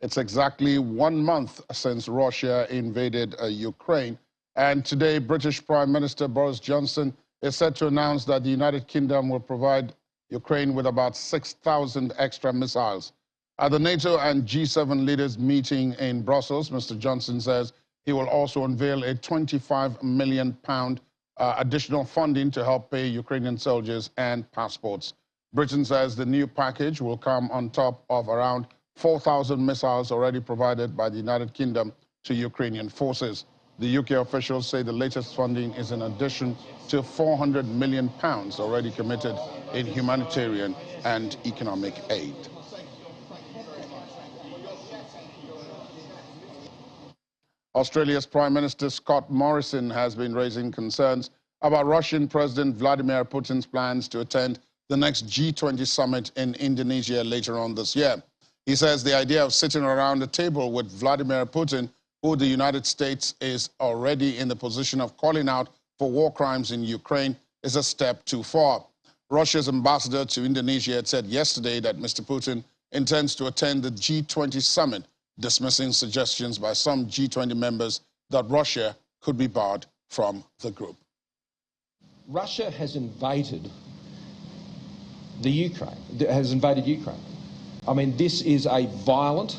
It's exactly 1 month since Russia invaded Ukraine. And today, British Prime Minister Boris Johnson is set to announce that the United Kingdom will provide Ukraine with about 6,000 extra missiles. At the NATO and G7 leaders meeting in Brussels, Mr. Johnson says he will also unveil a £25 million additional funding to help pay Ukrainian soldiers and passports. Britain says the new package will come on top of around 4,000 missiles already provided by the United Kingdom to Ukrainian forces. The UK officials say the latest funding is in addition to £400 million already committed in humanitarian and economic aid. Australia's Prime Minister Scott Morrison has been raising concerns about Russian President Vladimir Putin's plans to attend the next G20 summit in Indonesia later on this year. He says the idea of sitting around a table with Vladimir Putin, who the United States is already in the position of calling out for war crimes in Ukraine, is a step too far. Russia's ambassador to Indonesia had said yesterday that Mr. Putin intends to attend the G20 summit, dismissing suggestions by some G20 members that Russia could be barred from the group. Russia has invaded Ukraine. I mean, this is a violent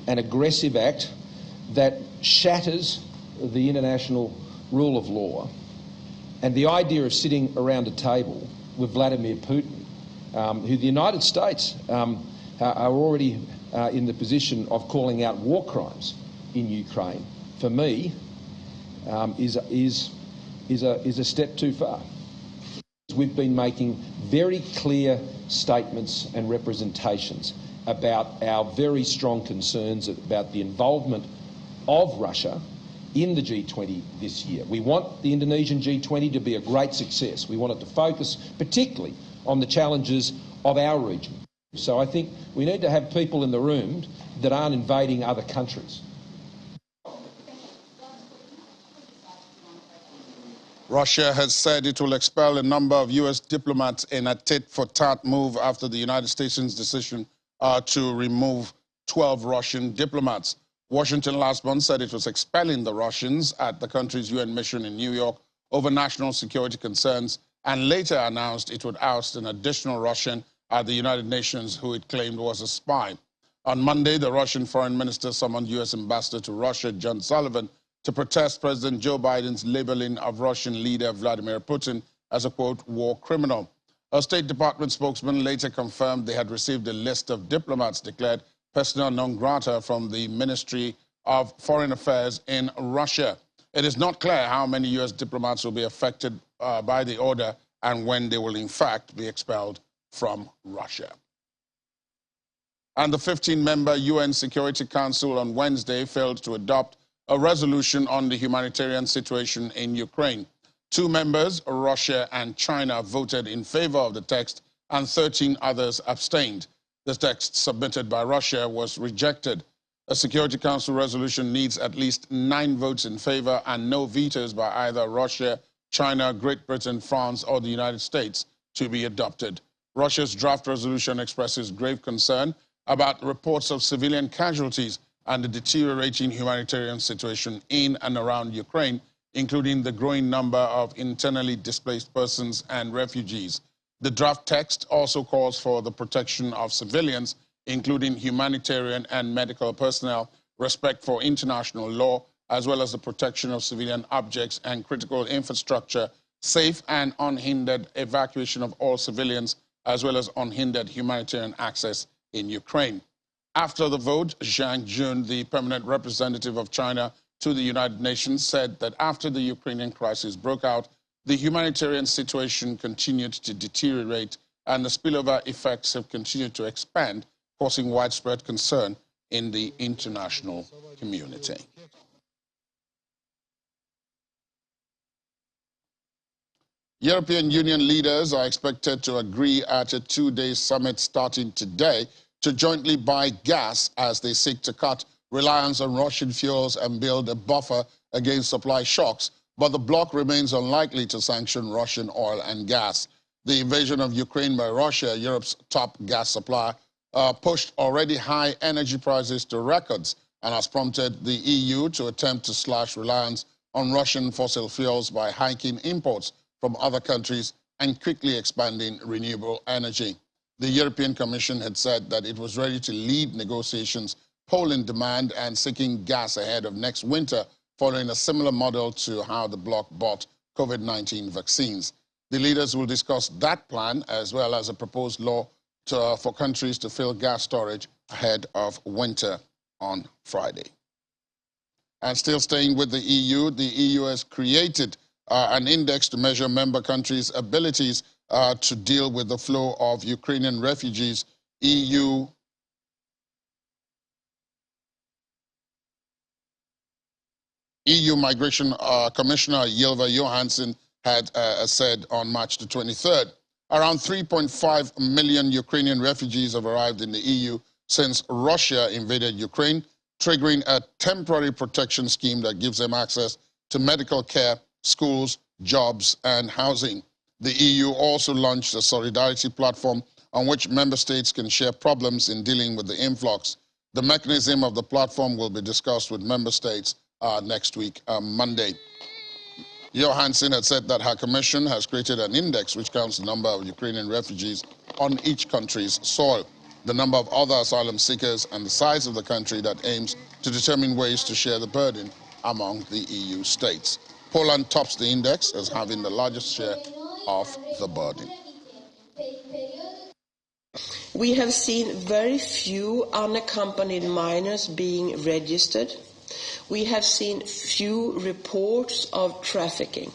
and aggressive act that shatters the international rule of law. And the idea of sitting around a table with Vladimir Putin, who the United States are already in the position of calling out war crimes in Ukraine, for me, is a step too far. We've been making very clear statements and representations about our very strong concerns about the involvement of Russia in the G20 this year. We want the Indonesian G20 to be a great success. We want it to focus particularly on the challenges of our region. So I think we need to have people in the room that aren't invading other countries. Russia has said it will expel a number of U.S. diplomats in a tit-for-tat move after the United States' decision to remove 12 Russian diplomats. Washington last month said it was expelling the Russians at the country's UN mission in New York over national security concerns, and later announced it would oust an additional Russian at the United Nations who it claimed was a spy. On Monday, the Russian foreign minister summoned U.S. ambassador to Russia, John Sullivan, to protest President Joe Biden's labeling of Russian leader Vladimir Putin as a, quote, war criminal. A State Department spokesman later confirmed they had received a list of diplomats declared persona non grata from the Ministry of Foreign Affairs in Russia. It is not clear how many U.S. diplomats will be affected by the order and when they will in fact be expelled from Russia. And the 15-member UN Security Council on Wednesday failed to adopt a resolution on the humanitarian situation in Ukraine. 2 members, Russia and China, voted in favor of the text, and 13 others abstained. The text submitted by Russia was rejected. A Security Council resolution needs at least 9 votes in favor and no vetoes by either Russia, China, Great Britain, France, or the United States to be adopted. Russia's draft resolution expresses grave concern about reports of civilian casualties and the deteriorating humanitarian situation in and around Ukraine, including the growing number of internally displaced persons and refugees. The draft text also calls for the protection of civilians, including humanitarian and medical personnel, respect for international law, as well as the protection of civilian objects and critical infrastructure, safe and unhindered evacuation of all civilians, as well as unhindered humanitarian access in Ukraine. After the vote, Zhang Jun, the permanent representative of China to the United Nations, said that after the Ukrainian crisis broke out, the humanitarian situation continued to deteriorate and the spillover effects have continued to expand, causing widespread concern in the international community. European Union leaders are expected to agree at a 2-day summit starting today to jointly buy gas as they seek to cut reliance on Russian fuels and build a buffer against supply shocks, but the bloc remains unlikely to sanction Russian oil and gas. The invasion of Ukraine by Russia, Europe's top gas supplier, pushed already high energy prices to records and has prompted the EU to attempt to slash reliance on Russian fossil fuels by hiking imports from other countries and quickly expanding renewable energy. The European Commission had said that it was ready to lead negotiations, polling demand and seeking gas ahead of next winter, following a similar model to how the bloc bought COVID-19 vaccines. The leaders will discuss that plan as well as a proposed law for countries to fill gas storage ahead of winter on Friday. And still staying with the EU has created an index to measure member countries' abilities to deal with the flow of Ukrainian refugees. EU Migration Commissioner Ylva Johansson had said on March the 23rd. Around 3.5 million Ukrainian refugees have arrived in the EU since Russia invaded Ukraine, triggering a temporary protection scheme that gives them access to medical care, schools, jobs, and housing. The EU also launched a solidarity platform on which member states can share problems in dealing with the influx. The mechanism of the platform will be discussed with member states next week, Monday. Johansson had said that her commission has created an index which counts the number of Ukrainian refugees on each country's soil, the number of other asylum seekers, and the size of the country that aims to determine ways to share the burden among the EU states. Poland tops the index as having the largest share of the burden. We have seen very few unaccompanied minors being registered. We have seen few reports of trafficking.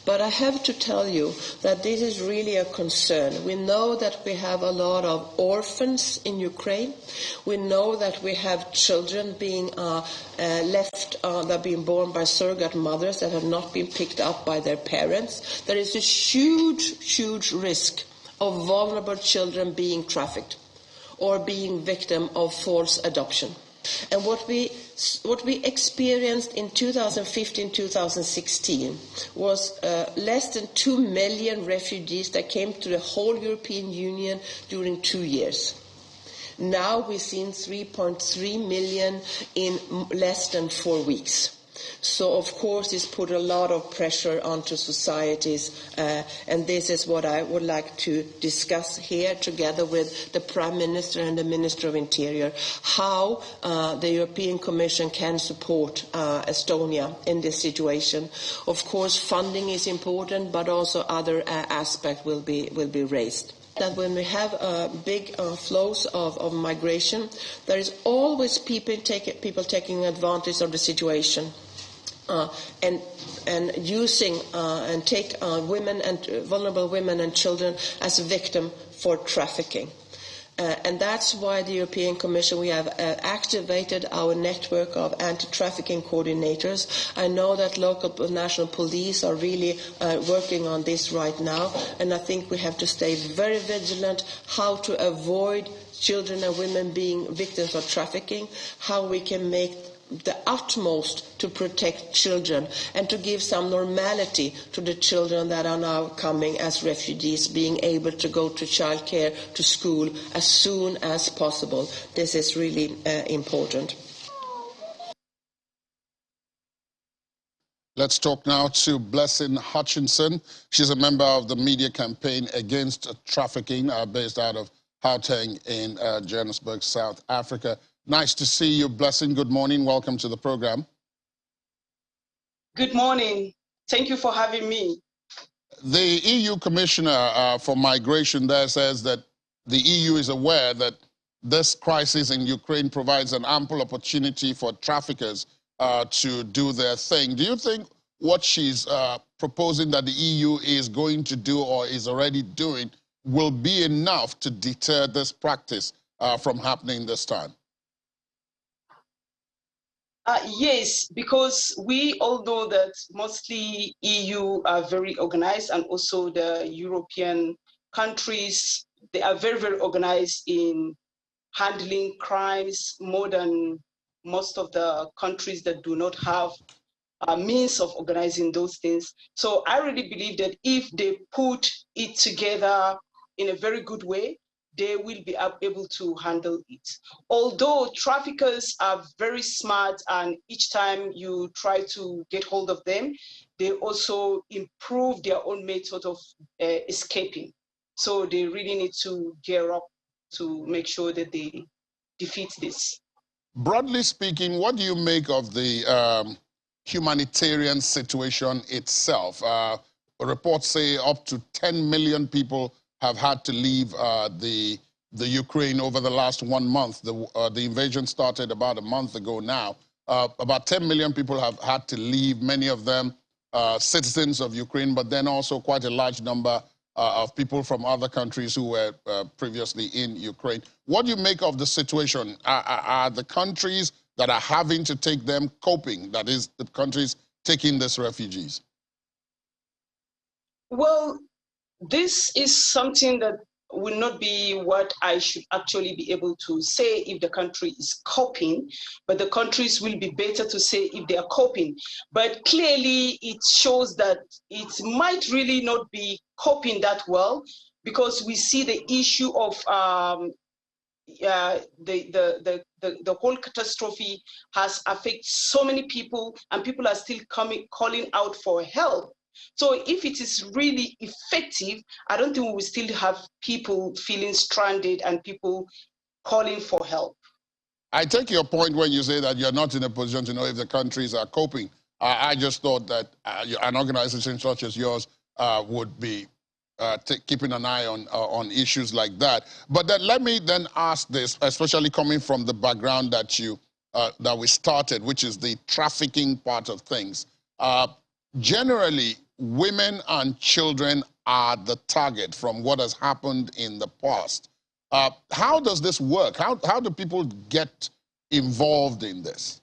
But I have to tell you that this is really a concern. We know that we have a lot of orphans in Ukraine. We know that we have children being that are being born by surrogate mothers that have not been picked up by their parents. There is a huge, huge risk of vulnerable children being trafficked or being victim of false adoption. And what we experienced in 2015-2016 was less than 2 million refugees that came to the whole European Union during 2 years. Now we've seen 3.3 million in less than 4 weeks. So, of course, this put a lot of pressure onto societies, and this is what I would like to discuss here together with the Prime Minister and the Minister of Interior, how the European Commission can support Estonia in this situation. Of course, funding is important, but also other aspects will be raised. That when we have big flows of migration, there is always people taking advantage of the situation. And using and take women and vulnerable women and children as a victim for trafficking. And that's why the European Commission, we have activated our network of anti-trafficking coordinators. I know that local national police are really working on this right now, and I think we have to stay very vigilant how to avoid children and women being victims of trafficking, how we can make the utmost to protect children and to give some normality to the children that are now coming as refugees, being able to go to childcare, to school as soon as possible. This is really important. Let's talk now to Blessing Hutchinson. She's a member of the media campaign against trafficking based out of Gauteng in Johannesburg, South Africa. Nice to see you, Blessing. Good morning. Welcome to the program. Good morning. Thank you for having me. The EU Commissioner for Migration there says that the EU is aware that this crisis in Ukraine provides an ample opportunity for traffickers to do their thing. Do you think what she's proposing that the EU is going to do or is already doing will be enough to deter this practice from happening this time? Yes, because we all know that mostly EU are very organized, and also the European countries, they are very, very organized in handling crimes more than most of the countries that do not have a means of organizing those things. So I really believe that if they put it together in a very good way, they will be able to handle it. Although traffickers are very smart, and each time you try to get hold of them, they also improve their own method of escaping. So they really need to gear up to make sure that they defeat this. Broadly speaking, what do you make of the humanitarian situation itself? Reports say up to 10 million people have had to leave the Ukraine over the last 1 month. The invasion started about a month ago now. About 10 million people have had to leave, many of them citizens of Ukraine, but then also quite a large number of people from other countries who were previously in Ukraine. What do you make of the situation? Are the countries that are having to take them coping, that is, the countries taking these refugees? Well, this is something that will not be what I should actually be able to say if the country is coping, but the countries will be better to say if they are coping. But clearly it shows that it might really not be coping that well, because we see the issue of the whole catastrophe has affected so many people, and people are still calling out for help. So if it is really effective, I don't think we will still have people feeling stranded and people calling for help. I take your point when you say that you're not in a position to know if the countries are coping. I just thought that an organization such as yours would be keeping an eye on issues like that. But then let me then ask this, especially coming from the background that that we started, which is the trafficking part of things. Generally, women and children are the target from what has happened in the past. How does this work? How do people get involved in this?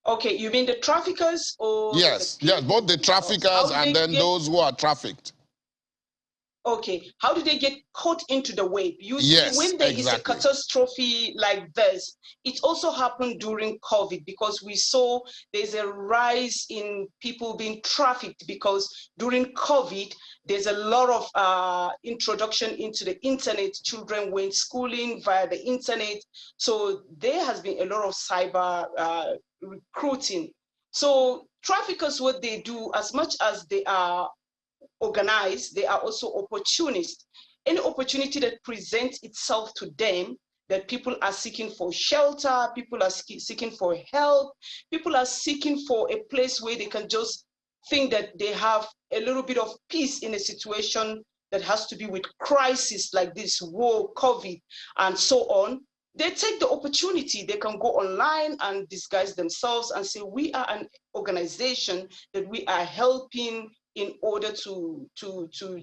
Okay, you mean the traffickers or? Yes, yes, both the traffickers and then those who are trafficked. Okay, how do they get caught into the wave? You see, when there is a catastrophe like this, it also happened during COVID, because we saw there's a rise in people being trafficked, because during COVID, there's a lot of introduction into the internet. Children went schooling via the internet. So there has been a lot of cyber recruiting. So traffickers, what they do, as much as they are organized, they are also opportunists. Any opportunity that presents itself to them, that people are seeking for shelter, people are seeking for help, people are seeking for a place where they can just think that they have a little bit of peace in a situation that has to be with crisis like this, war, COVID, and so on. They take the opportunity. They can go online and disguise themselves and say, we are an organization that we are helping in order to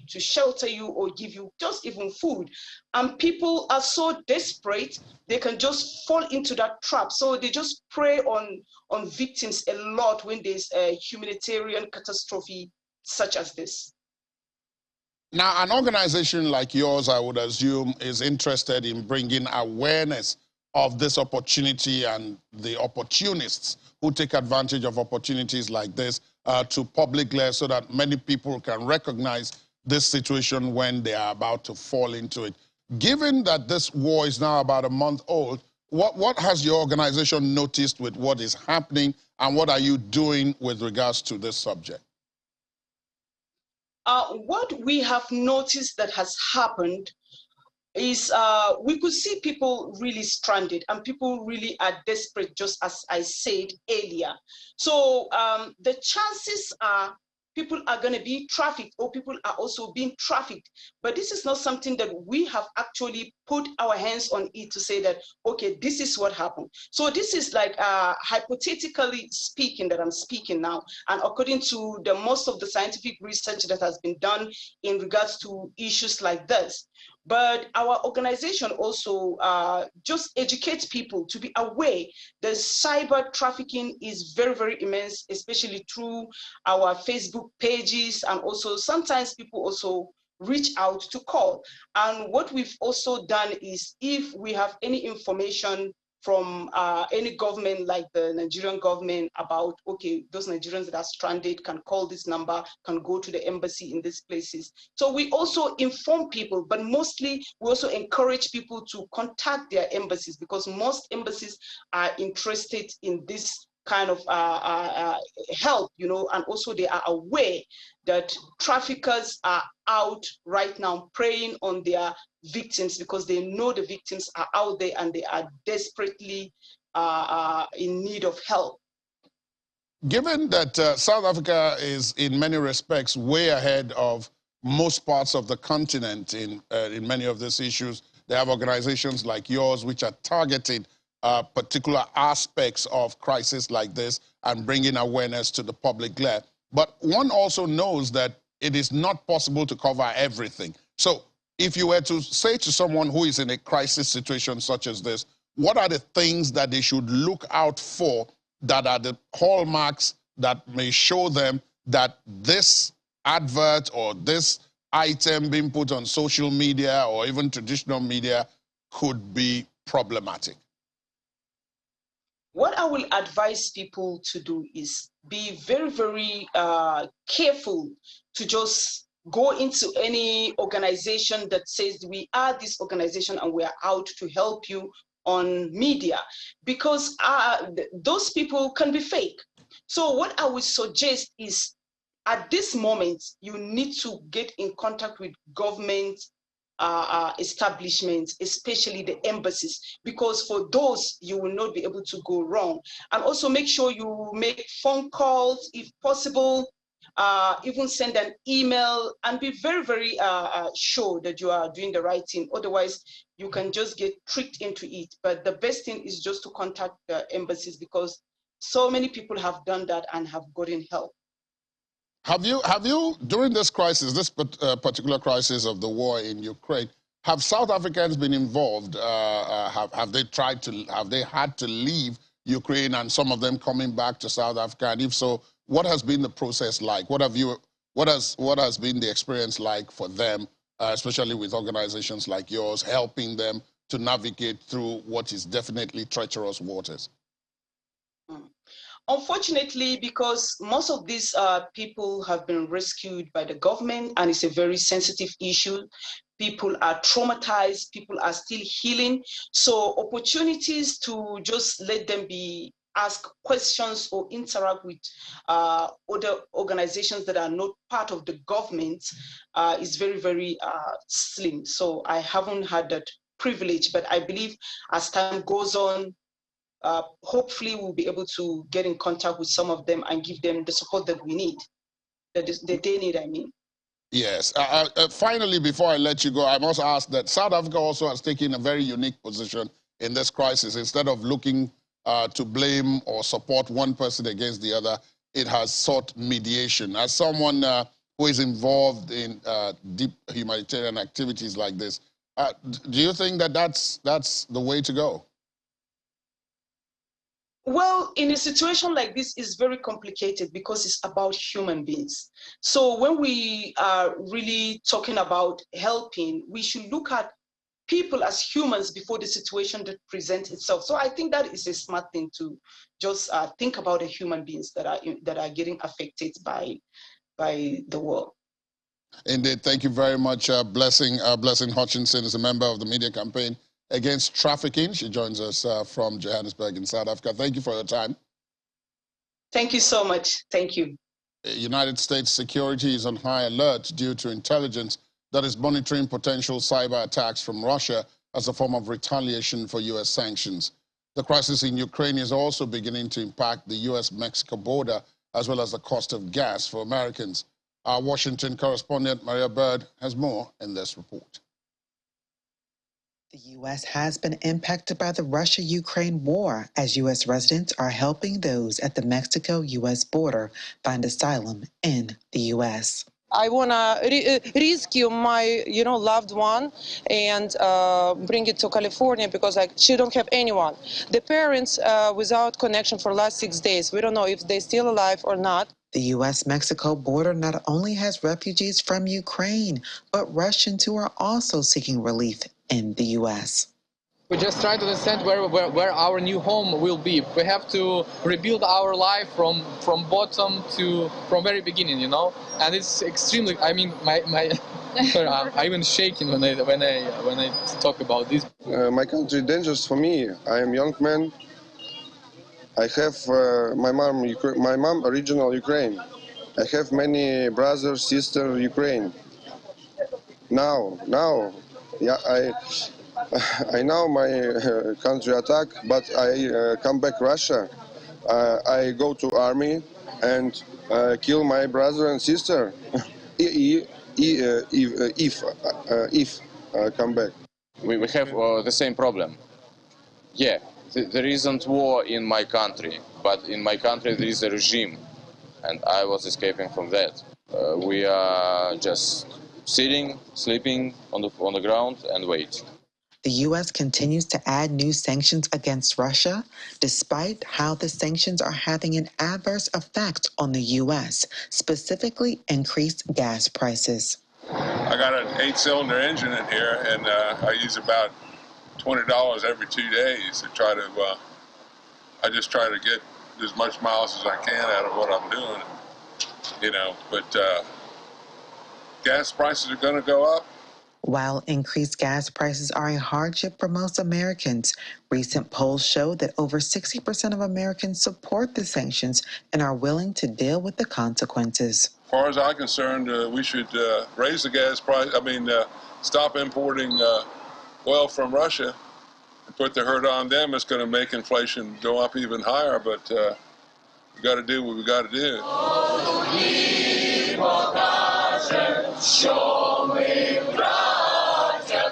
shelter you or give you just even food. And people are so desperate, they can just fall into that trap. So they just prey on victims a lot when there's a humanitarian catastrophe such as this. Now, an organization like yours, I would assume, is interested in bringing awareness of this opportunity and the opportunists who take advantage of opportunities like this to public glare, so that many people can recognize this situation when they are about to fall into it. Given that this war is now about a month old, what has your organization noticed with what is happening, and what are you doing with regards to this subject? What we have noticed that has happened is we could see people really stranded, and people really are desperate, just as I said earlier. So the chances are people are going to be trafficked, or people are also being trafficked. But this is not something that we have actually put our hands on it to say that, okay, this is what happened. So this is like hypothetically speaking that I'm speaking now, and according to the most of the scientific research that has been done in regards to issues like this. But our organization also just educates people to be aware that cyber trafficking is very, very immense, especially through our Facebook pages. And also sometimes people also reach out to call. And what we've also done is, if we have any information from any government like the Nigerian government about, okay, those Nigerians that are stranded can call this number, can go to the embassy in these places. So we also inform people, but mostly we also encourage people to contact their embassies, because most embassies are interested in this kind of help, you know, and also they are aware that traffickers are out right now preying on their victims, because they know the victims are out there and they are desperately in need of help. Given that South Africa is in many respects way ahead of most parts of the continent in many of these issues, they have organizations like yours which are targeted particular aspects of crisis like this and bringing awareness to the public glare. But one also knows that it is not possible to cover everything. So if you were to say to someone who is in a crisis situation such as this, what are the things that they should look out for that are the hallmarks that may show them that this advert or this item being put on social media or even traditional media could be problematic? What I will advise people to do is be very, very careful to just go into any organization that says we are this organization and we are out to help you on media, because those people can be fake. So what I would suggest is, at this moment, you need to get in contact with government establishments, especially the embassies, because for those you will not be able to go wrong. And also make sure you make phone calls if possible, even send an email, and be very, very sure that you are doing the right thing. Otherwise, you can just get tricked into it. But the best thing is just to contact the embassies, because so many people have done that and have gotten help. Have you, during this crisis, this particular crisis of the war in Ukraine, have South Africans been involved? Have they had to leave Ukraine, and some of them coming back to South Africa? And if so, what has been the process like? What has been the experience like for them, especially with organizations like yours, helping them to navigate through what is definitely treacherous waters? Unfortunately, because most of these people have been rescued by the government, and it's a very sensitive issue. People are traumatized, people are still healing. So opportunities to just let them be ask questions or interact with other organizations that are not part of the government is very, very slim. So I haven't had that privilege, but I believe as time goes on, hopefully we'll be able to get in contact with some of them and give them the support that we need, that they need, I mean. Yes. Finally, before I let you go, I must ask that South Africa also has taken a very unique position in this crisis. Instead of looking to blame or support one person against the other, it has sought mediation. As someone who is involved in deep humanitarian activities like this, do you think that that's the way to go? Well, in a situation like this, it's very complicated because it's about human beings. So when we are really talking about helping, we should look at people as humans before the situation that presents itself. So I think that is a smart thing, to just think about the human beings that are getting affected by the war. Indeed. Thank you very much. Blessing Hutchinson is a member of the media campaign against trafficking. She joins us from Johannesburg in South Africa. Thank you for your time. Thank you so much. Thank you. United States security is on high alert due to intelligence that is monitoring potential cyber attacks from Russia as a form of retaliation for U.S. sanctions. The crisis in Ukraine is also beginning to impact the U.S.-Mexico border, as well as the cost of gas for Americans. Our Washington correspondent, Maria Bird, has more in this report. The U.S. has been impacted by the Russia-Ukraine war, as U.S. residents are helping those at the Mexico-U.S. border find asylum in the U.S. I want to rescue my, loved one and bring it to California because she don't have anyone. The parents without connection for the last 6 days. We don't know if they're still alive or not. The U.S.-Mexico border not only has refugees from Ukraine, but Russians who are also seeking relief in the U.S. We just try to understand where our new home will be. We have to rebuild our life from bottom to from very beginning, you know. And it's extremely. I mean, my sorry, I'm even shaking when I talk about this. My country dangerous for me. I am young man. I have my mom original Ukraine. I have many brothers, sister Ukraine. Now, yeah, I know my country attack, but I come back Russia. I go to army and kill my brother and sister. If come back. We have the same problem. Yeah, there isn't war in my country, but in my country there is a regime, and I was escaping from that. We are just sitting, sleeping on the ground and wait. The U.S. continues to add new sanctions against Russia, despite how the sanctions are having an adverse effect on the U.S., specifically increased gas prices. I got an 8-cylinder engine in here, and I use about $20 every 2 days to try to, I just try to get as much miles as I can out of what I'm doing, you know, but gas prices are going to go up. While increased gas prices are a hardship for most Americans, recent polls show that over 60% of Americans support the sanctions and are willing to deal with the consequences. As far as I'm concerned, we should raise the gas price, stop importing oil from Russia and put the hurt on them. It's going to make inflation go up even higher, but we got to do what we got to do.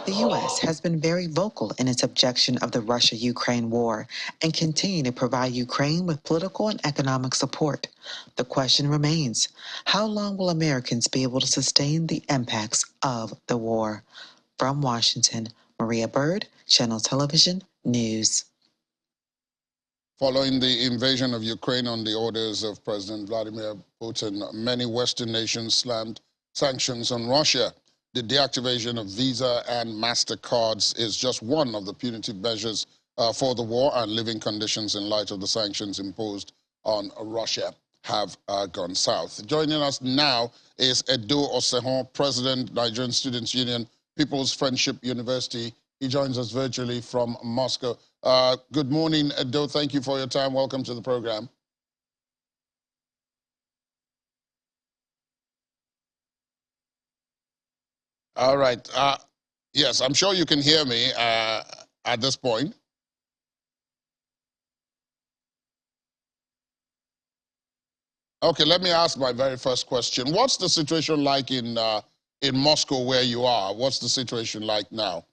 The U.S. has been very vocal in its objection of the Russia-Ukraine war and continue to provide Ukraine with political and economic support. The question remains, how long will Americans be able to sustain the impacts of the war? From Washington, Maria Bird, Channel Television News. Following the invasion of Ukraine on the orders of President Vladimir Putin, many Western nations slammed sanctions on Russia. The deactivation of Visa and MasterCards is just one of the punitive measures for the war, and living conditions in light of the sanctions imposed on Russia have gone south. Joining us now is Edo Osehon, President, Nigerian Students' Union, People's Friendship University. He joins us virtually from Moscow. Good morning, Edo. Thank you for your time. Welcome to the program. All right. Yes, I'm sure you can hear me at this point. Okay, let me ask my very first question. What's the situation like in Moscow where you are? What's the situation like now?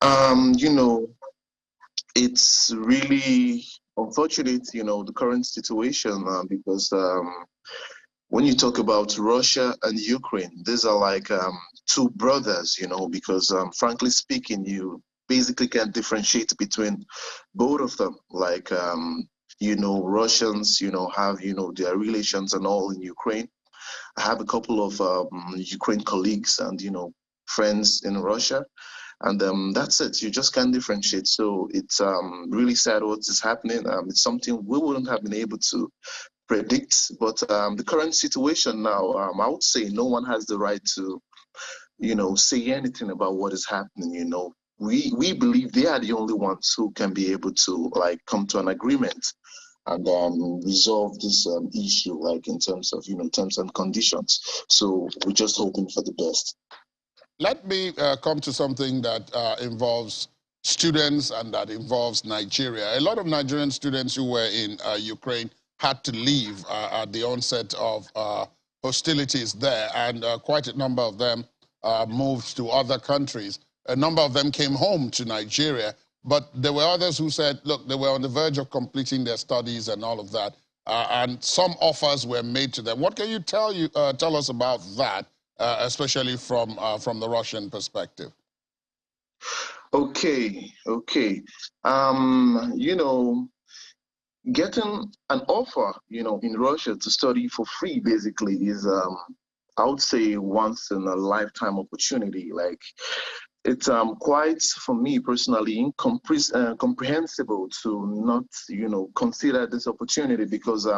You know, it's really unfortunate, you know, the current situation because when you talk about Russia and Ukraine, these are like two brothers, you know, because frankly speaking, you basically can't differentiate between both of them. Like, you know, Russians, you know, have, you know, their relations and all in Ukraine. I have a couple of Ukraine colleagues and, you know, friends in Russia. And that's it. You just can't differentiate. So it's really sad what is happening. It's something we wouldn't have been able to predict. But the current situation now, I would say no one has the right to, you know, say anything about what is happening. You know, we believe they are the only ones who can be able to like come to an agreement and resolve this issue, like in terms of, you know, terms and conditions. So we're just hoping for the best. Let me come to something that involves students and that involves Nigeria. A lot of Nigerian students who were in Ukraine had to leave at the onset of hostilities there, and quite a number of them moved to other countries. A number of them came home to Nigeria, but there were others who said, look, they were on the verge of completing their studies and all of that, and some offers were made to them. What can you tell us about that? Especially from the Russian perspective. Okay. You know, getting an offer, you know, in Russia to study for free basically is, I would say, once in a lifetime opportunity. Like, it's quite, for me personally, incomprehensible to not, consider this opportunity, because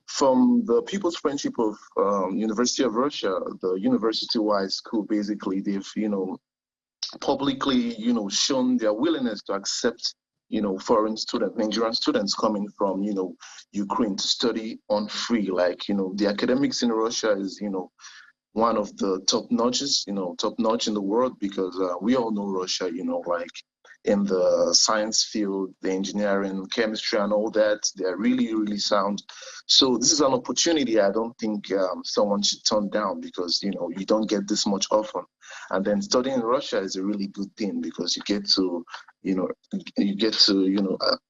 from the People's Friendship of University of Russia, the university-wide school, basically, they've, publicly, shown their willingness to accept, foreign students, Nigerian students coming from, Ukraine to study on free. Like, the academics in Russia is, one of the top notches, top notch in the world, because we all know Russia, like in the science field, the engineering, chemistry, and all that, they're really, really sound. So this is an opportunity I don't think someone should turn down, because, you don't get this much often. And then studying in Russia is a really good thing, because you get to,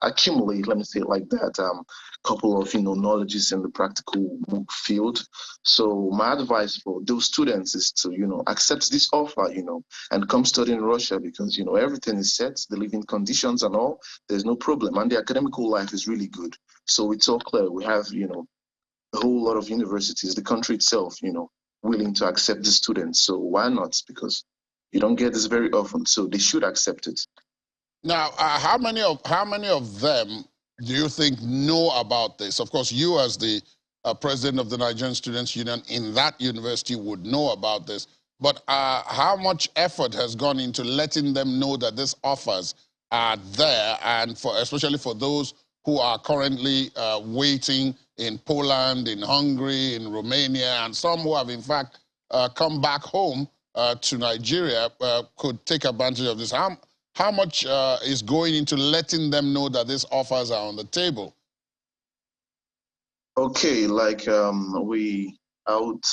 accumulate, let me say it like that, couple of, knowledges in the practical field. So my advice for those students is to, accept this offer, and come study in Russia, because, everything is set, the living conditions and all, there's no problem. And the academical life is really good. So it's all clear. We have, a whole lot of universities, the country itself, willing to accept the students. So why not? Because you don't get this very often. So they should accept it. Now, how many of them do you think know about this? Of course, you as the president of the Nigerian Students Union in that university would know about this. But how much effort has gone into letting them know that these offers are there, and especially for those who are currently waiting in Poland, in Hungary, in Romania, and some who have in fact come back home to Nigeria could take advantage of this? How much is going into letting them know that these offers are on the table? Okay, like we out,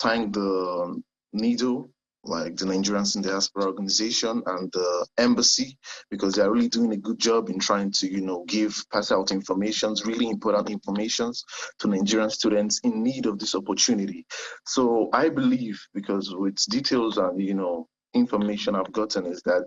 thank the NATO, like the Nigerians in the Diaspora Organization, and the embassy, because they're really doing a good job in trying to, pass out informations, really important informations to Nigerian students in need of this opportunity. So I believe, because with details and, information I've gotten, is that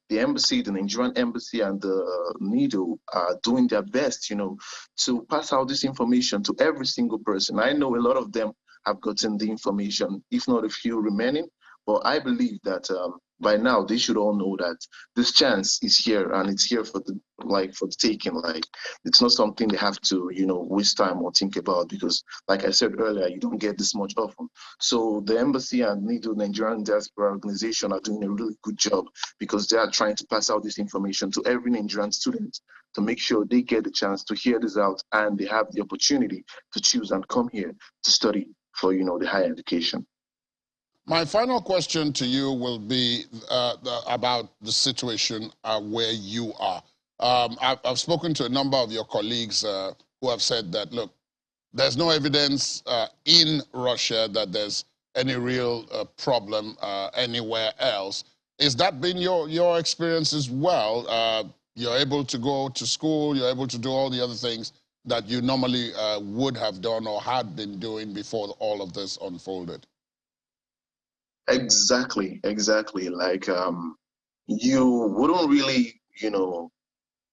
the embassy, the Nigerian embassy, and the NATO are doing their best, to pass out this information to every single person. I know a lot of them have gotten the information, if not a few remaining. But I believe that by now they should all know that this chance is here, and it's here for the taking. Like, it's not something they have to, waste time or think about, because, like I said earlier, you don't get this much often. So the embassy and NATO, Nigerian Diaspora Organization, are doing a really good job, because they are trying to pass out this information to every Nigerian student to make sure they get the chance to hear this out, and they have the opportunity to choose and come here to study for, the higher education. My final question to you will be about the situation where you are. I've spoken to a number of your colleagues who have said that, look, there's no evidence in Russia that there's any real problem anywhere else. Is that been your experience as well? You're able to go to school, you're able to do all the other things that you normally would have done or had been doing before all of this unfolded? Exactly. Like, you wouldn't really,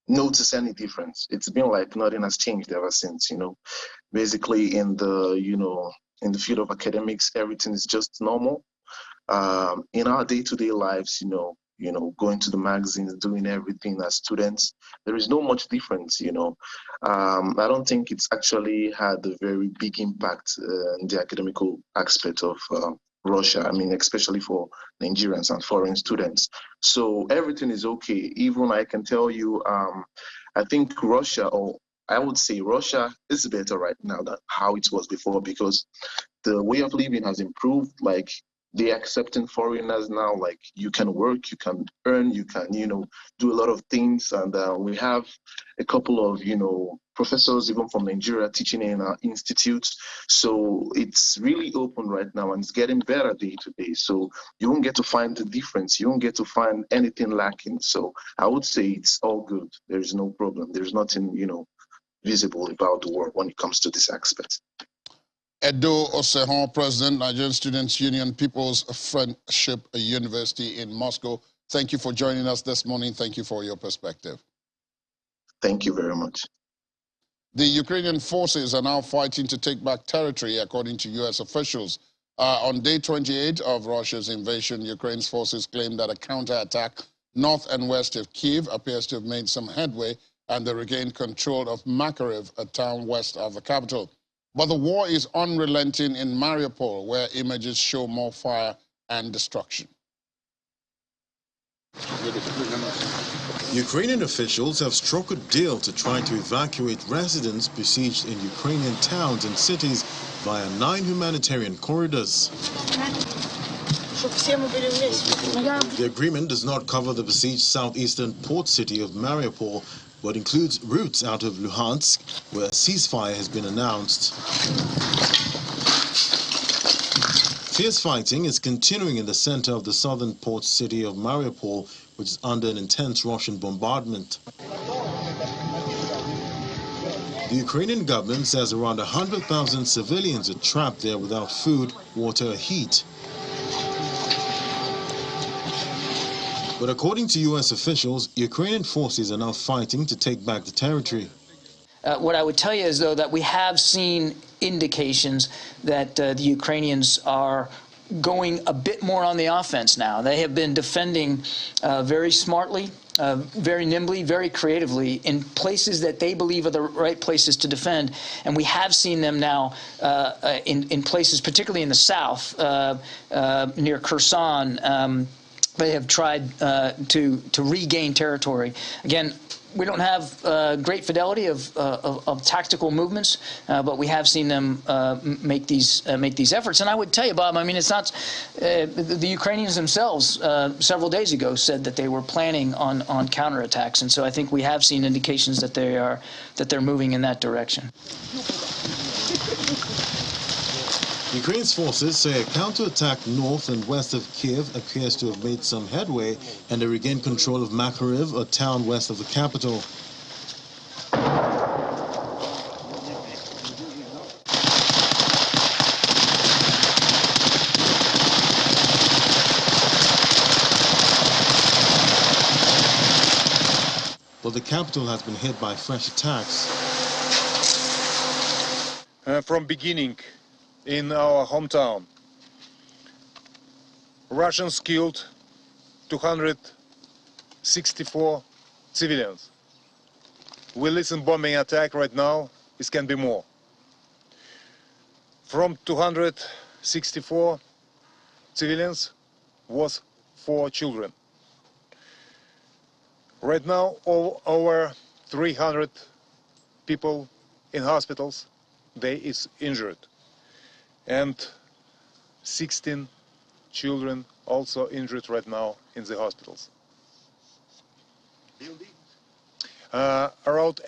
notice any difference. It's been like nothing has changed ever since, Basically, in the field of academics, everything is just normal. In our day-to-day lives, going to the magazines, doing everything as students, there is no much difference, I don't think it's actually had a very big impact in the academical aspect of Russia. I mean, especially for Nigerians and foreign students. So everything is okay. Even I can tell you, I think Russia, or I would say Russia, is better right now than how it was before, because the way of living has improved. Like, they accepting foreigners now. Like, you can work, you can earn, you can, do a lot of things. And we have a couple of, professors even from Nigeria teaching in our institutes. So it's really open right now, and it's getting better day to day. So you won't get to find the difference. You won't get to find anything lacking. So I would say it's all good. There's no problem. There's nothing, visible about the world when it comes to this aspect. Edo Osehon, President, Nigerian Students Union, People's Friendship University in Moscow. Thank you for joining us this morning. Thank you for your perspective. Thank you very much. The Ukrainian forces are now fighting to take back territory, according to U.S. officials. On day 28 of Russia's invasion, Ukraine's forces claimed that a counterattack north and west of Kyiv appears to have made some headway, and they regained control of Makariv, a town west of the capital. But the war is unrelenting in Mariupol, where images show more fire and destruction. Ukrainian officials have struck a deal to try to evacuate residents besieged in Ukrainian towns and cities via 9 humanitarian corridors. The agreement does not cover the besieged southeastern port city of Mariupol, but includes routes out of Luhansk, where a ceasefire has been announced. Fierce fighting is continuing in the center of the southern port city of Mariupol, which is under an intense Russian bombardment. The Ukrainian government says around 100,000 civilians are trapped there without food, water, or heat. But according to U.S. officials, Ukrainian forces are now fighting to take back the territory. What I would tell you is, though, that we have seen indications that the Ukrainians are going a bit more on the offense now. They have been defending very smartly, very nimbly, very creatively in places that they believe are the right places to defend. And we have seen them now in places, particularly in the south, near Kherson. They have tried to regain territory. Again, we don't have great fidelity of tactical movements, but we have seen them make these efforts. And I would tell you, Bob, I mean, it's not the Ukrainians themselves several days ago said that they were planning on counterattacks, and so I think we have seen indications that they're moving in that direction. Ukraine's forces say a counterattack north and west of Kyiv appears to have made some headway, and they regained control of Makariv, a town west of the capital. But the capital has been hit by fresh attacks. From beginning, in our hometown, Russians killed 264 civilians. We listen bombing attack right now, it can be more. From 264 civilians was 4 children. Right now, over 300 people in hospitals, they is injured. And 16 children also injured right now in the hospitals. Around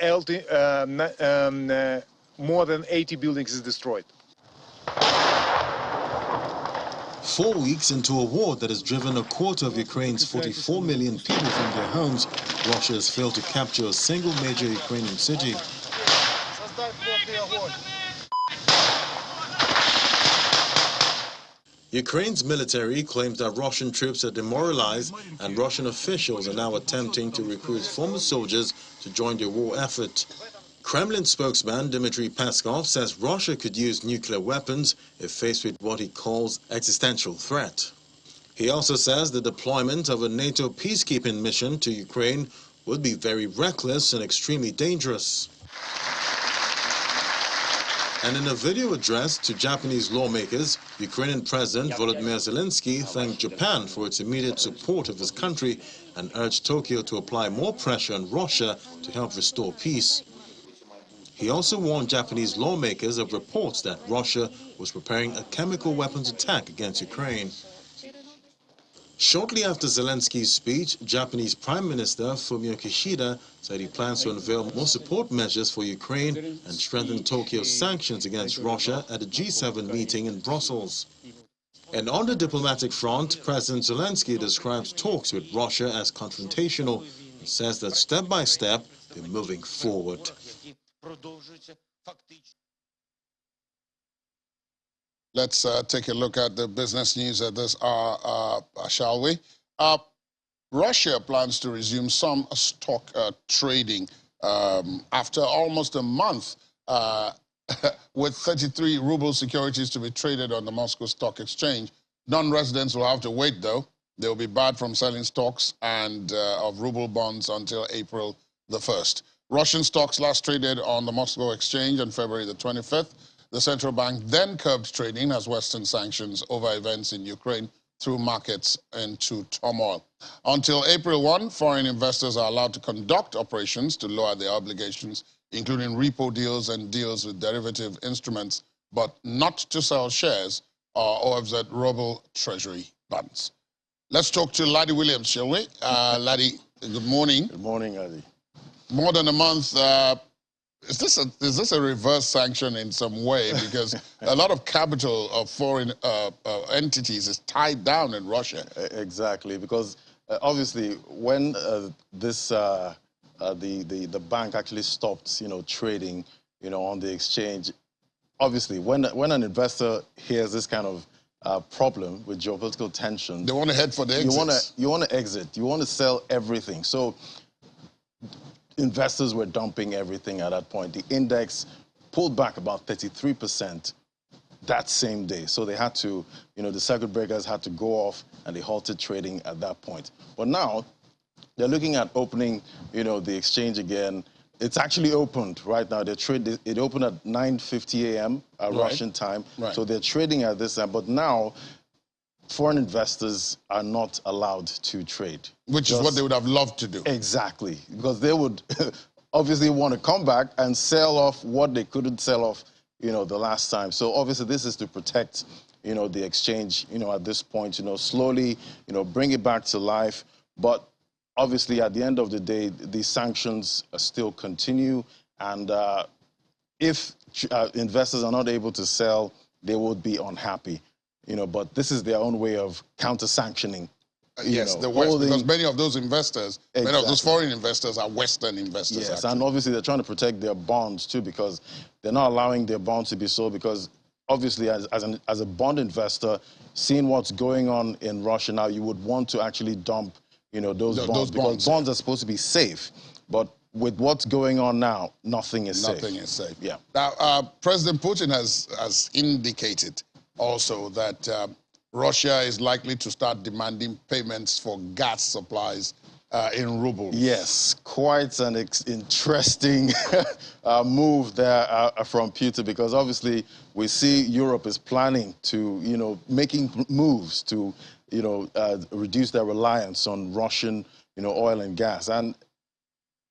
more than 80 buildings is destroyed. 4 weeks into a war that has driven a quarter of Ukraine's 44 million people from their homes, Russia has failed to capture a single major Ukrainian city. Ukraine's military claims that Russian troops are demoralized, and Russian officials are now attempting to recruit former soldiers to join their war effort. Kremlin spokesman Dmitry Peskov says Russia could use nuclear weapons if faced with what he calls existential threat. He also says the deployment of a NATO peacekeeping mission to Ukraine would be very reckless and extremely dangerous. And in a video address to Japanese lawmakers, Ukrainian President Volodymyr Zelensky thanked Japan for its immediate support of his country and urged Tokyo to apply more pressure on Russia to help restore peace. He also warned Japanese lawmakers of reports that Russia was preparing a chemical weapons attack against Ukraine. Shortly after Zelensky's speech, Japanese Prime Minister Fumio Kishida said he plans to unveil more support measures for Ukraine and strengthen Tokyo's sanctions against Russia at a G7 meeting in Brussels. And on the diplomatic front, President Zelensky describes talks with Russia as confrontational and says that step by step they're moving forward. Let's take a look at the business news at this hour, shall we? Russia plans to resume some stock trading after almost a month with 33 ruble securities to be traded on the Moscow Stock Exchange. Non-residents will have to wait, though. They will be barred from selling stocks and of ruble bonds until April the 1st. Russian stocks last traded on the Moscow Exchange on February the 25th. The central bank then curbed trading as Western sanctions over events in Ukraine threw markets into turmoil. Until April 1, foreign investors are allowed to conduct operations to lower their obligations, including repo deals and deals with derivative instruments, but not to sell shares or OFZ ruble treasury bonds. Let's talk to Laddie Williams, shall we? Laddie, good morning. Good morning, Adi. More than a month. Is this a reverse sanction in some way? Because a lot of capital of foreign entities is tied down in Russia. Exactly, because obviously when the bank actually stopped, trading, on the exchange, obviously when an investor hears this kind of problem with geopolitical tension, they want to head for the exit. You want to exit. You want to sell everything. So investors were dumping everything at that point. The index pulled back about 33% that same day. So they had to, the circuit breakers had to go off and they halted trading at that point. But now they're looking at opening, the exchange again. It's actually opened right now. It opened at 9:50 a.m. Russian time. Right. So they're trading at this time. But now foreign investors are not allowed to trade. Which is what they would have loved to do. Exactly, because they would obviously want to come back and sell off what they couldn't sell off, the last time. So obviously this is to protect, the exchange, at this point, slowly, bring it back to life. But obviously at the end of the day, these sanctions still continue. And if investors are not able to sell, they would be unhappy. But this is their own way of counter-sanctioning. Yes, the West, because many of those investors, many of those foreign investors are Western investors. Yes, actually. and obviously they're trying to protect their bonds too, because they're not allowing their bonds to be sold, because obviously as a bond investor, seeing what's going on in Russia now, you would want to actually dump, those bonds, because bonds are supposed to be safe. But with what's going on now, nothing is safe. Nothing is safe. Yeah. Now, President Putin has indicated also that Russia is likely to start demanding payments for gas supplies in rubles. Yes, quite an interesting move there from Putin, because obviously we see Europe is planning to, making moves to, reduce their reliance on Russian, oil and gas. And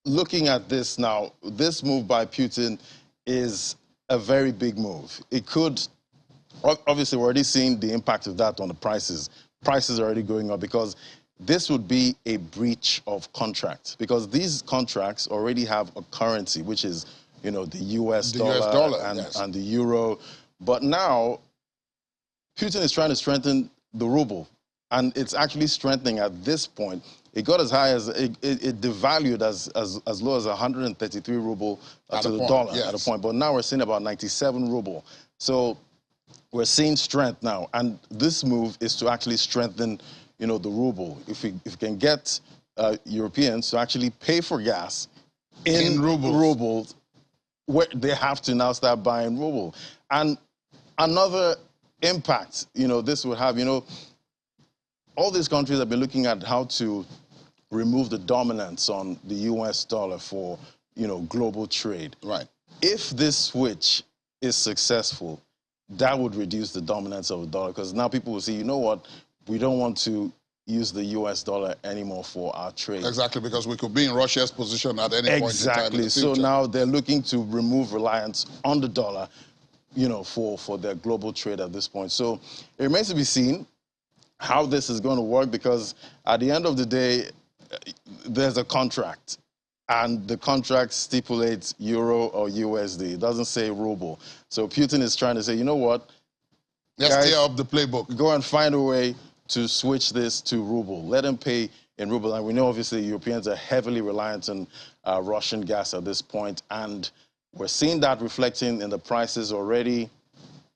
looking at this now, this move by Putin is a very big move. It could, obviously we're already seeing the impact of that on the prices. Prices are already going up, because this would be a breach of contract, because these contracts already have a currency, which is, the US dollar and the euro. But now Putin is trying to strengthen the ruble, and it's actually strengthening at this point. It got as high as, it devalued as low as 133 ruble to the dollar at a point. But now we're seeing about 97 ruble. So we're seeing strength now. And this move is to actually strengthen, the ruble. If we can get Europeans to actually pay for gas in rubles, they have to now start buying ruble. And another impact, this would have, all these countries have been looking at how to remove the dominance on the US dollar for, global trade. Right. If this switch is successful, that would reduce the dominance of the dollar, because now people will say, you know what, we don't want to use the US dollar anymore for our trade. Exactly, because we could be in Russia's position at any point in time in the future. So now they're looking to remove reliance on the dollar, for their global trade at this point. So it remains to be seen how this is going to work, because at the end of the day, there's a contract. And the contract stipulates euro or USD. It doesn't say ruble. So Putin is trying to say, you know what? Let's tear up the playbook. Go and find a way to switch this to ruble. Let them pay in ruble. And we know, obviously, Europeans are heavily reliant on Russian gas at this point. And we're seeing that reflecting in the prices already.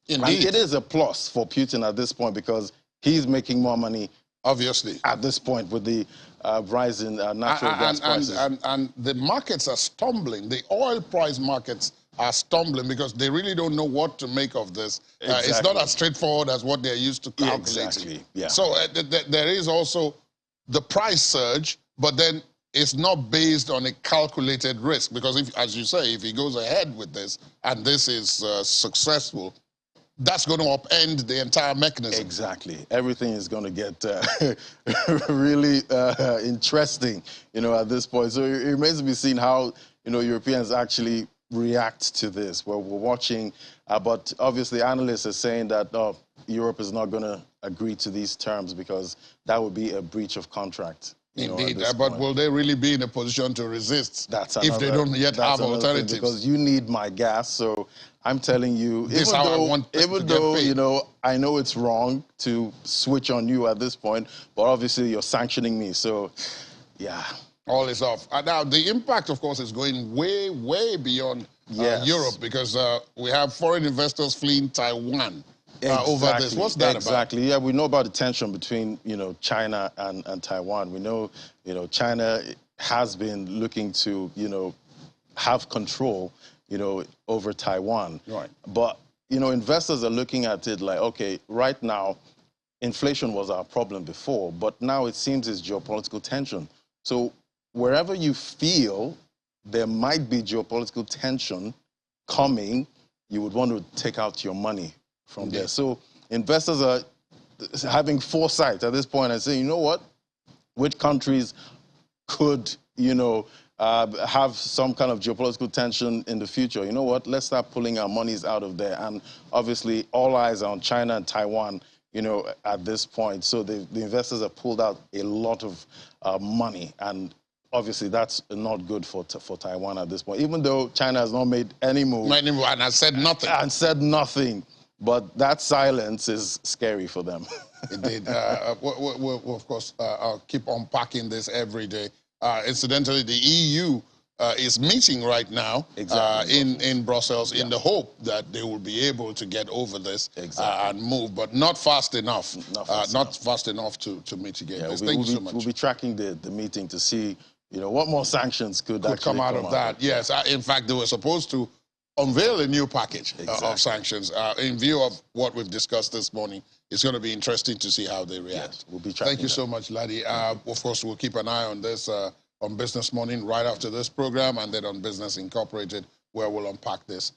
Indeed. And it is a plus for Putin at this point, because he's making more money, obviously, at this point with the rise in natural gas prices. And the markets are stumbling. The oil price markets are stumbling because they really don't know what to make of this. Exactly. It's not as straightforward as what they're used to calculating. Exactly. Yeah. So there is also the price surge, but then it's not based on a calculated risk because, if, as you say, if he goes ahead with this and this is successful, that's going to upend the entire mechanism. Exactly. Everything is going to get really interesting, at this point. So it remains to be seen how, Europeans actually react to this. Well, we're watching, but obviously analysts are saying that Europe is not going to agree to these terms because that would be a breach of contract. Indeed, but will they really be in a position to resist if they don't yet have alternatives? Because you need my gas, so I'm telling you, even though, I know it's wrong to switch on you at this point, but obviously you're sanctioning me, so yeah. All is off. Now, the impact, of course, is going way, way beyond Europe because we have foreign investors fleeing Taiwan. Over this. What's that about? Exactly. Yeah, we know about the tension between, China and Taiwan. We know, China has been looking to, have control, over Taiwan. Right. But, investors are looking at it like, okay, right now, inflation was our problem before, but now it seems it's geopolitical tension. So wherever you feel there might be geopolitical tension coming, you would want to take out your money from there. So investors are having foresight at this point and saying, you know what, which countries could, have some kind of geopolitical tension in the future? You know what, let's start pulling our monies out of there. And obviously all eyes are on China and Taiwan, at this point. So the investors have pulled out a lot of money, and obviously that's not good for Taiwan at this point, even though China has not made any move. And has said nothing. And said nothing. But that silence is scary for them. Indeed. We'll, of course, I'll keep unpacking this every day. Incidentally, the EU is meeting right now in Brussels in the hope that they will be able to get over this and move, but not fast enough. Not fast enough to mitigate this. Thank you so much. We'll be tracking the meeting to see, what more sanctions could actually come out of that. Yes, in fact, they were supposed to unveil a new package of sanctions. In view of what we've discussed this morning, it's going to be interesting to see how they react. Yes, we'll be tracking Thank you so much, Laddie. Of course, we'll keep an eye on this on Business Morning right after this program, and then on Business Incorporated, where we'll unpack this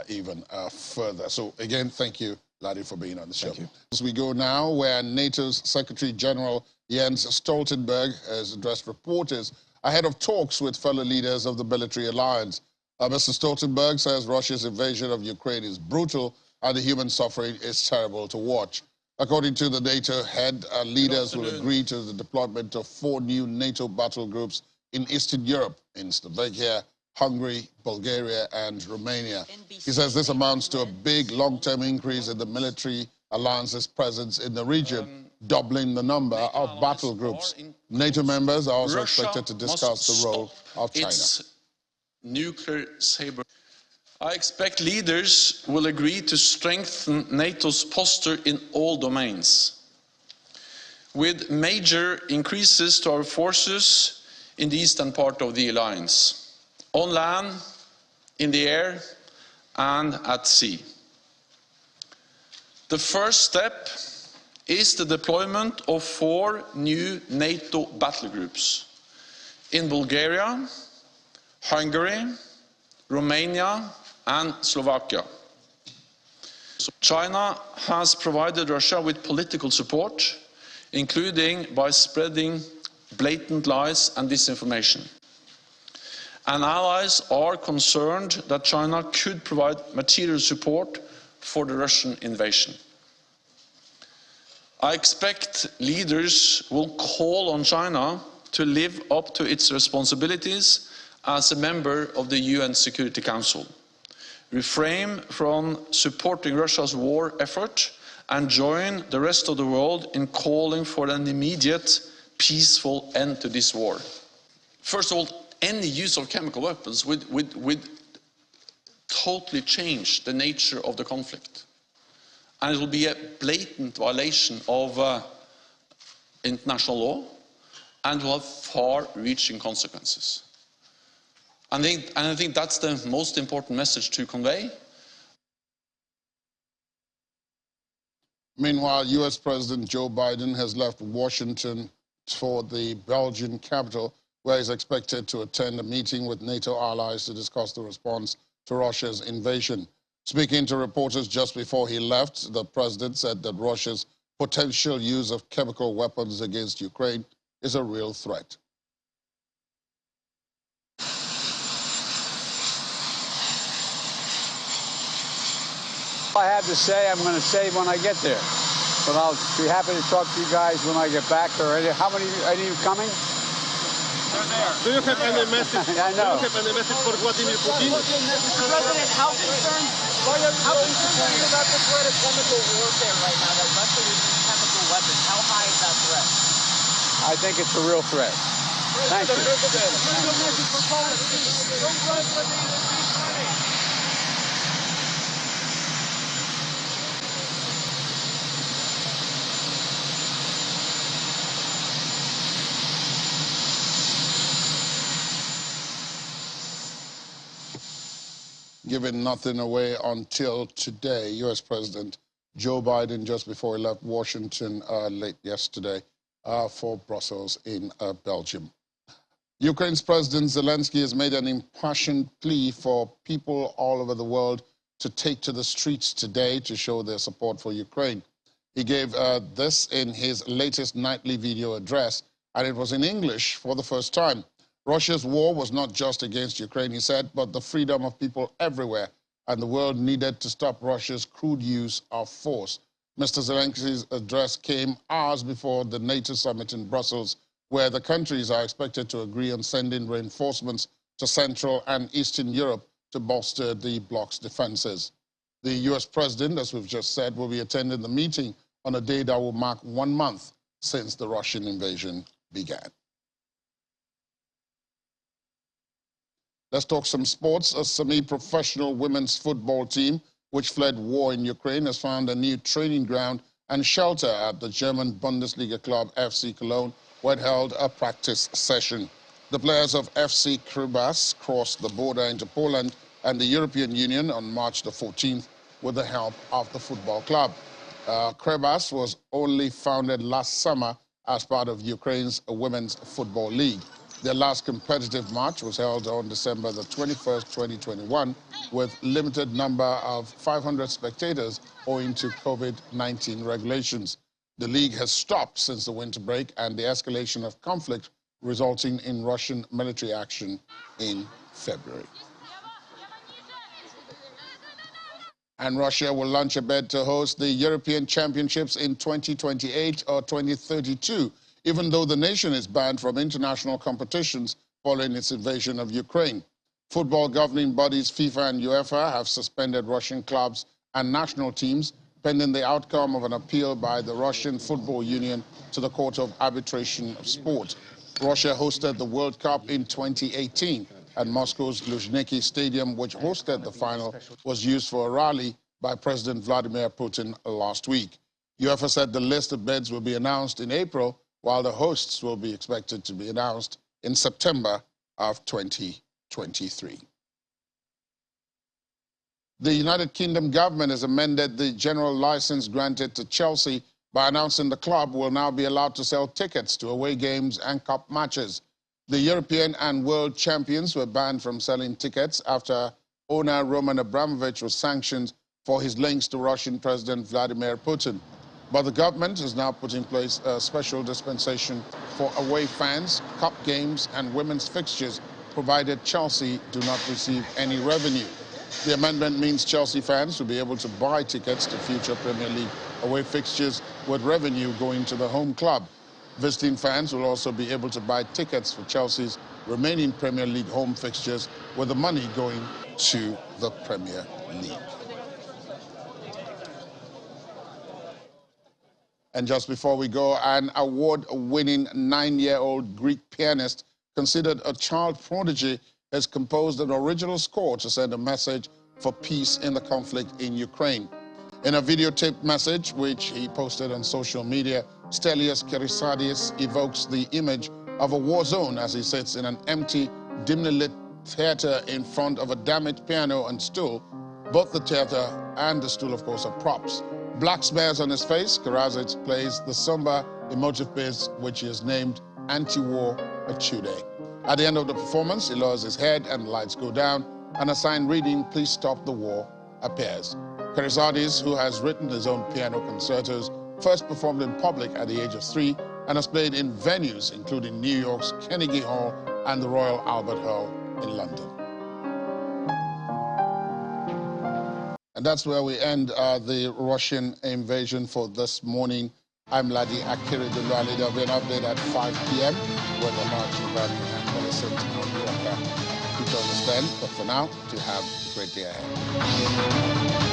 even further. So again, thank you, Laddie, for being on the show. Thank you. As we go now, where NATO's Secretary General Jens Stoltenberg has addressed reporters ahead of talks with fellow leaders of the military alliance. Mr. Stoltenberg says Russia's invasion of Ukraine is brutal and the human suffering is terrible to watch. According to the NATO head, leaders will agree to the deployment of 4 new NATO battle groups in Eastern Europe, in Slovakia, Hungary, Bulgaria, and Romania. He says this amounts to a big long-term increase in the military alliance's presence in the region, doubling the number of battle groups. NATO members are also expected to discuss the role of China. Nuclear saber. I expect leaders will agree to strengthen NATO's posture in all domains, with major increases to our forces in the eastern part of the alliance, on land, in the air, and at sea. The first step is the deployment of 4 new NATO battle groups in Bulgaria, Hungary, Romania, and Slovakia. China has provided Russia with political support, including by spreading blatant lies and disinformation. And allies are concerned that China could provide material support for the Russian invasion. I expect leaders will call on China to live up to its responsibilities as a member of the UN Security Council, refrain from supporting Russia's war effort, and join the rest of the world in calling for an immediate, peaceful end to this war. First of all, any use of chemical weapons would totally change the nature of the conflict. And it will be a blatant violation of international law and will have far-reaching consequences. And I think that's the most important message to convey. Meanwhile, U.S. President Joe Biden has left Washington for the Belgian capital, where he's expected to attend a meeting with NATO allies to discuss the response to Russia's invasion. Speaking to reporters just before he left, the president said that Russia's potential use of chemical weapons against Ukraine is a real threat. I have to say, I'm going to say when I get there. But I'll be happy to talk to you guys when I get back. Or how many are you coming? They're there. Do you have any message? I know. Do you have any message for Vladimir Putin? Mr. President, how concerned are you about the threat of chemical warfare right now? That Russia would use chemical weapons. How high is that threat? I think it's a real threat. Thank you. Giving nothing away until today, U.S. President Joe Biden, just before he left Washington late yesterday for Brussels in Belgium. Ukraine's President Zelensky has made an impassioned plea for people all over the world to take to the streets today to show their support for Ukraine. He gave this in his latest nightly video address, and it was in English for the first time. Russia's war was not just against Ukraine, he said, but the freedom of people everywhere, and the world needed to stop Russia's crude use of force. Mr. Zelensky's address came hours before the NATO summit in Brussels, where the countries are expected to agree on sending reinforcements to Central and Eastern Europe to bolster the bloc's defenses. The U.S. president, as we've just said, will be attending the meeting on a day that will mark 1 month since the Russian invasion began. Let's talk some sports. A semi-professional women's football team, which fled war in Ukraine, has found a new training ground and shelter at the German Bundesliga club FC Cologne, where it held a practice session. The players of FC Krybas crossed the border into Poland and the European Union on March the 14th with the help of the football club. Krybas was only founded last summer as part of Ukraine's Women's Football League. Their last competitive match was held on December the 21st, 2021, with limited number of 500 spectators owing to COVID-19 regulations. The league has stopped since the winter break and the escalation of conflict resulting in Russian military action in February. And Russia will launch a bid to host the European Championships in 2028 or 2032, even though the nation is banned from international competitions following its invasion of Ukraine. Football governing bodies FIFA and UEFA have suspended Russian clubs and national teams pending the outcome of an appeal by the Russian Football Union to the Court of Arbitration of Sport. Russia hosted the World Cup in 2018, and Moscow's Luzhniki Stadium, which hosted the final, was used for a rally by President Vladimir Putin last week. UEFA said the list of bids will be announced in April, while the hosts will be expected to be announced in September of 2023. The United Kingdom government has amended the general license granted to Chelsea by announcing the club will now be allowed to sell tickets to away games and cup matches. The European and world champions were banned from selling tickets after owner Roman Abramovich was sanctioned for his links to Russian President Vladimir Putin. But the government has now put in place a special dispensation for away fans, cup games, and women's fixtures, provided Chelsea do not receive any revenue. The amendment means Chelsea fans will be able to buy tickets to future Premier League away fixtures with revenue going to the home club. Visiting fans will also be able to buy tickets for Chelsea's remaining Premier League home fixtures, with the money going to the Premier League. And just before we go, an award-winning 9-year-old Greek pianist considered a child prodigy has composed an original score to send a message for peace in the conflict in Ukraine. In a videotaped message, which he posted on social media, Stelios Kyrisadis evokes the image of a war zone as he sits in an empty, dimly lit theater in front of a damaged piano and stool. Both the theater and the stool, of course, are props. Black smears on his face, Karadzic plays the somber emotive piece, which he has named Anti-War Etude. At the end of the performance, he lowers his head and the lights go down, and a sign reading, "Please stop the war," appears. Karadzic, who has written his own piano concertos, first performed in public at the age of 3 and has played in venues including New York's Carnegie Hall and the Royal Albert Hall in London. And that's where we end the Russian invasion for this morning. I'm Ladi Akiridulali. There'll be an update at 5 p.m. with the marching band and Millicent Walker. Keep to understand, but for now, to have a great day ahead.